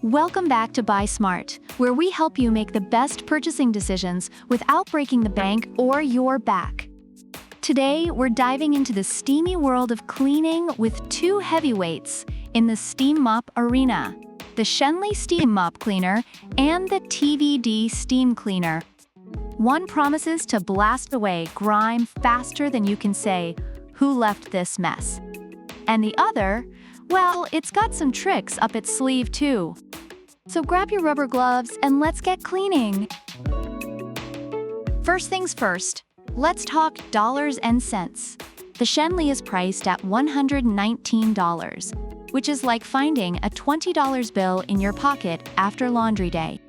Welcome back to Buy Smart, where we help you make the best purchasing decisions without breaking the bank or your back. Today, we're diving into the steamy world of cleaning with two heavyweights in the steam mop arena: the Schenley Steam Mop Cleaner and the TVD Steam Cleaner. One promises to blast away grime faster than you can say, "Who left this mess?" And the other, well, it's got some tricks up its sleeve too. So grab your rubber gloves and let's get cleaning. First things first, let's talk dollars and cents. The Schenley is priced at $119, which is like finding a $20 bill in your pocket after laundry day.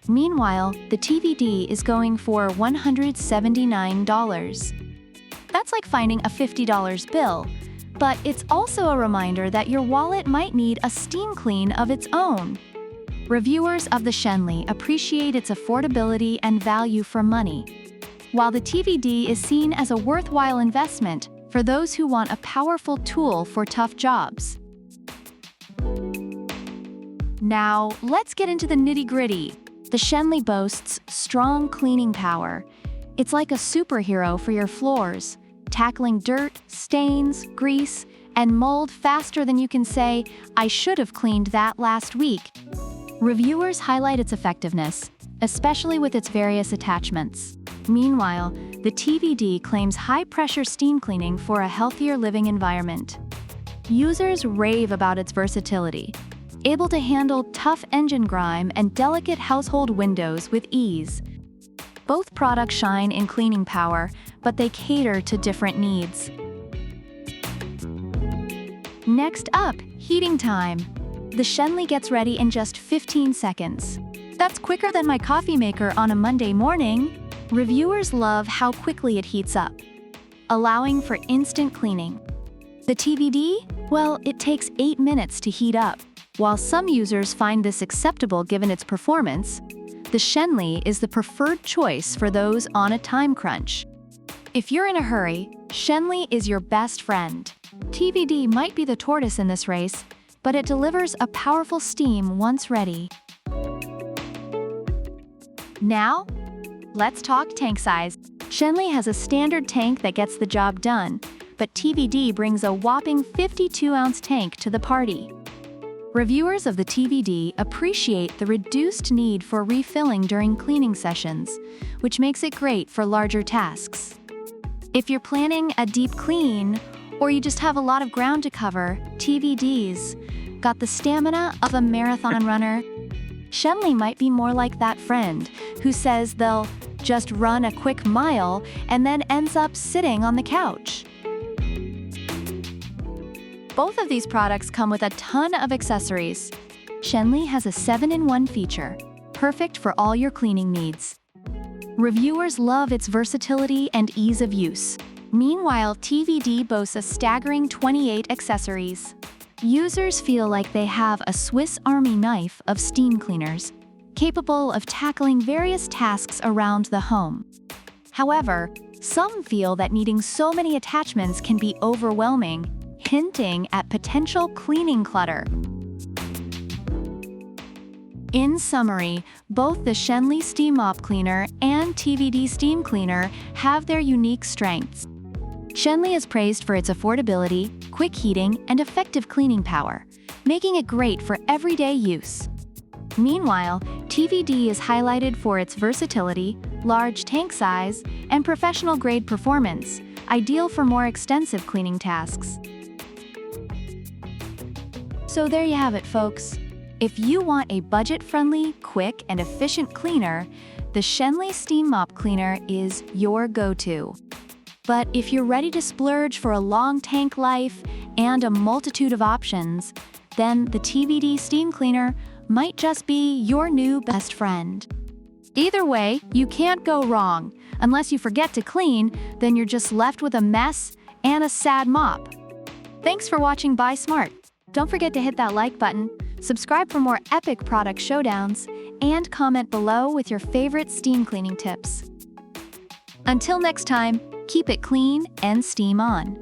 Meanwhile, the TVD is going for $179. That's like finding a $50 bill, but it's also a reminder that your wallet might need a steam clean of its own. Reviewers of the Schenley appreciate its affordability and value for money, while the TVD is seen as a worthwhile investment for those who want a powerful tool for tough jobs. Now, let's get into the nitty-gritty. The Schenley boasts strong cleaning power. It's like a superhero for your floors, tackling dirt, stains, grease, and mold faster than you can say, "I should have cleaned that last week." Reviewers highlight its effectiveness, especially with its various attachments. Meanwhile, the TVD claims high-pressure steam cleaning for a healthier living environment. Users rave about its versatility, able to handle tough engine grime and delicate household windows with ease. Both products shine in cleaning power, but they cater to different needs. Next up, heating time. The Schenley gets ready in just 15 seconds. That's quicker than my coffee maker on a Monday morning. Reviewers love how quickly it heats up, allowing for instant cleaning. The TVD? Well, it takes 8 minutes to heat up. While some users find this acceptable given its performance, the Schenley is the preferred choice for those on a time crunch. If you're in a hurry, Schenley is your best friend. TVD might be the tortoise in this race, but it delivers a powerful steam once ready. Now, let's talk tank size. Schenley has a standard tank that gets the job done, but TVD brings a whopping 52-ounce tank to the party. Reviewers of the TVD appreciate the reduced need for refilling during cleaning sessions, which makes it great for larger tasks. If you're planning a deep clean, or you just have a lot of ground to cover, TVD's got the stamina of a marathon runner. Schenley might be more like that friend who says they'll just run a quick mile and then ends up sitting on the couch. Both of these products come with a ton of accessories. Schenley has a 7-in-1 feature, perfect for all your cleaning needs. Reviewers love its versatility and ease of use. Meanwhile, TVD boasts a staggering 28 accessories. Users feel like they have a Swiss Army knife of steam cleaners, capable of tackling various tasks around the home. However, some feel that needing so many attachments can be overwhelming, hinting at potential cleaning clutter. In summary, both the Schenley Steam Mop Cleaner and TVD Steam Cleaner have their unique strengths. Schenley is praised for its affordability, quick heating, and effective cleaning power, making it great for everyday use. Meanwhile, TVD is highlighted for its versatility, large tank size, and professional-grade performance, ideal for more extensive cleaning tasks. So there you have it, folks. If you want a budget-friendly, quick, and efficient cleaner, the Schenley Steam Mop Cleaner is your go-to. But if you're ready to splurge for a long tank life and a multitude of options, then the TVD Steam Cleaner might just be your new best friend. Either way, you can't go wrong. Unless you forget to clean, then you're just left with a mess and a sad mop. Thanks for watching Buy Smart. Don't forget to hit that like button, subscribe for more epic product showdowns, and comment below with your favorite steam cleaning tips. Until next time, keep it clean and steam on.